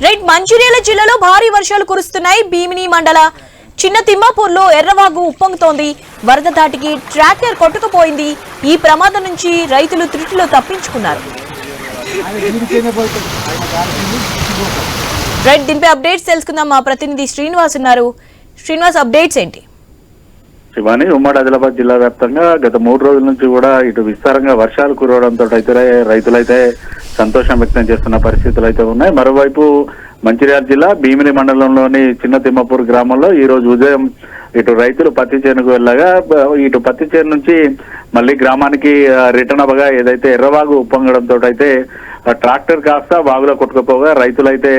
Right, Mancherial జిల్లాలో భారీ వర్షాలు కురుస్తున్నాయి. భీమిని మండల చిన్న తిమ్మాపూర్లో ఎర్రవాగు ఉప్పొంగుతోంది. వరద దాటికి ట్రాక్టర్ కొట్టుకుపోయింది. ఈ ప్రమాదం నుంచి రైతులు త్రుటిలో తప్పించుకున్నారు. రైట్, దీనిపై అప్డేట్స్ తెలుసుకుందాం. మా ప్రతినిధి శ్రీనివాస్ ఉన్నారు. శ్రీనివాస్, అప్డేట్స్ ఏంటి? శివాని, ఉమ్మడి ఆదిలాబాద్ జిల్లా వ్యాప్తంగా గత 3 రోజుల నుంచి కూడా ఇటు విస్తారంగా వర్షాలు కురవడంతో రైతులైతే సంతోషం వ్యక్తం చేస్తున్న పరిస్థితులు అయితే ఉన్నాయి. మరోవైపు మంచిర్యాల జిల్లా భీమిని మండలంలోని చిన్న తిమ్మాపూర్ గ్రామంలో ఈ రోజు ఉదయం ఇటు రైతులు పత్తి చేనుకు వెళ్ళగా ఇటు పత్తి చేను నుంచి మళ్ళీ గ్రామానికి రిటర్న్ అవ్వగా ఏదైతే ఎర్రవాగు ఉప్పొంగడంతో అయితే ట్రాక్టర్ కాస్త వాగులో కొట్టుకుపోగా రైతులైతే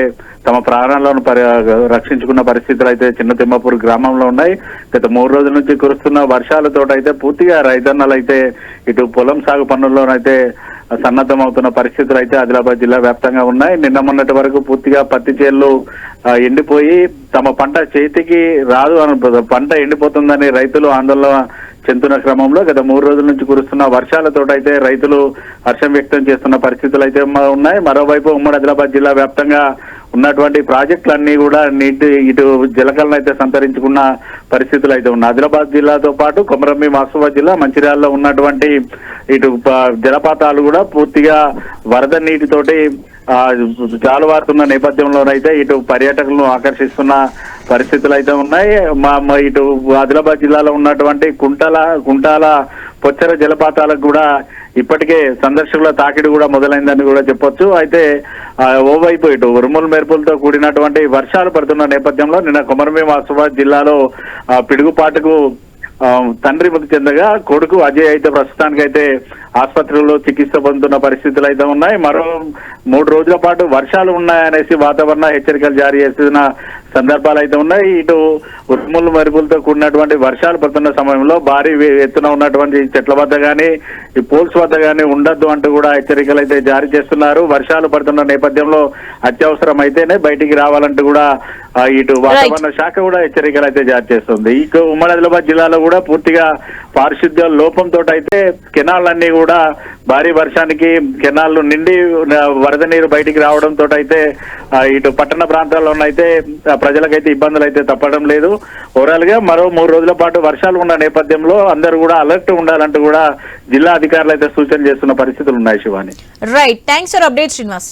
తమ ప్రాణాలను రక్షించుకున్న పరిస్థితులు అయితే చిన్న తిమ్మాపూర్ గ్రామంలో ఉన్నాయి. గత 3 రోజుల నుంచి కురుస్తున్న వర్షాలతో అయితే పూర్తిగా రైతన్నలు అయితే ఇటు పొలం సాగు పనుల్లోనైతే సన్నద్ధమవుతున్న పరిస్థితులు అయితే ఆదిలాబాద్ జిల్లా వ్యాప్తంగా ఉన్నాయి. నిన్న మొన్నటి వరకు పూర్తిగా పత్తి చేళ్లు ఎండిపోయి తమ పంట చేతికి రాదు అని పంట ఎండిపోతుందని రైతులు ఆందోళన చెందుతున్న క్రమంలో గత 3 రోజుల నుంచి కురుస్తున్న వర్షాలతో అయితే రైతులు హర్షం వ్యక్తం చేస్తున్న పరిస్థితులు అయితే ఉన్నాయి. మరోవైపు ఉమ్మడి ఆదిలాబాద్ జిల్లా వ్యాప్తంగా ఉన్నటువంటి ప్రాజెక్టులన్నీ కూడా ఇటు జలకలను అయితే సంతరించుకున్న పరిస్థితులు అయితే ఉన్నాయి. ఆదిలాబాద్ జిల్లాతో పాటు కొమరంభీం ఆసిఫాబాద్ జిల్లా మంచిర్యాలలో ఉన్నటువంటి ఇటు జలపాతాలు కూడా పూర్తిగా వరద నీటితోటి జాలువారుతున్న నేపథ్యంలోనైతే ఇటు పర్యాటకులను ఆకర్షిస్తున్న పరిస్థితులు అయితే ఉన్నాయి. ఇటు ఆదిలాబాద్ జిల్లాలో ఉన్నటువంటి కుంటాల పొచ్చర జలపాతాలకు కూడా ఇప్పటికే సందర్శకుల తాకిడి కూడా మొదలైందని కూడా చెప్పొచ్చు. అయితే ఓవైపు ఇటు ఉరుములు మెరుపులతో కూడినటువంటి వర్షాలు పడుతున్న నేపథ్యంలో నిన్న కొమరంభీం ఆసిఫాబాద్ జిల్లాలో పిడుగుపాటుకు తండ్రి మృతి చెందగా కొడుకు అజయ్ అయితే ప్రస్తుతానికి అయితే ఆసుపత్రిలో చికిత్స పొందుతున్న పరిస్థితులు అయితే ఉన్నాయి. మరో 3 రోజుల పాటు వర్షాలు ఉన్నాయనేసి వాతావరణ హెచ్చరికలు జారీ చేసిన సందర్భాలు అయితే ఉన్నాయి. ఇటు ఉరుములు మెరుపులతో కూడినటువంటి వర్షాలు పడుతున్న సమయంలో భారీ ఎత్తున ఉన్నటువంటి చెట్ల వద్ద కానీ ఈ పోల్స్ వద్ద కానీ ఉండొద్దు అంటూ కూడా హెచ్చరికలు అయితే జారీ చేస్తున్నారు. వర్షాలు పడుతున్న నేపథ్యంలో అత్యవసరం అయితేనే బయటికి రావాలంటూ కూడా ఇటు వాతావరణ శాఖ కూడా హెచ్చరికలు అయితే జారీ చేస్తుంది. ఇక ఉమ్మడి ఆదిలాబాద్ జిల్లాలో కూడా పూర్తిగా పారిశుద్ధ్య లోపంతో అయితే కెనాలన్నీ కూడా భారీ వర్షానికి కెనాల్లు నిండి వరద నీరు బయటికి రావడంతో అయితే ఇటు పట్టణ ప్రాంతాల్లోనైతే ప్రజలకైతే ఇబ్బందులు అయితే తప్పడం లేదు. ఓవరాల్ గా మరో 3 రోజుల పాటు వర్షాలు ఉన్న నేపథ్యంలో అందరూ కూడా అలర్ట్ ఉండాలంటూ కూడా జిల్లా అధికారులు అయితే సూచన చేస్తున్న పరిస్థితులు ఉన్నాయి. Shivani, right, thanks for update Srinivas.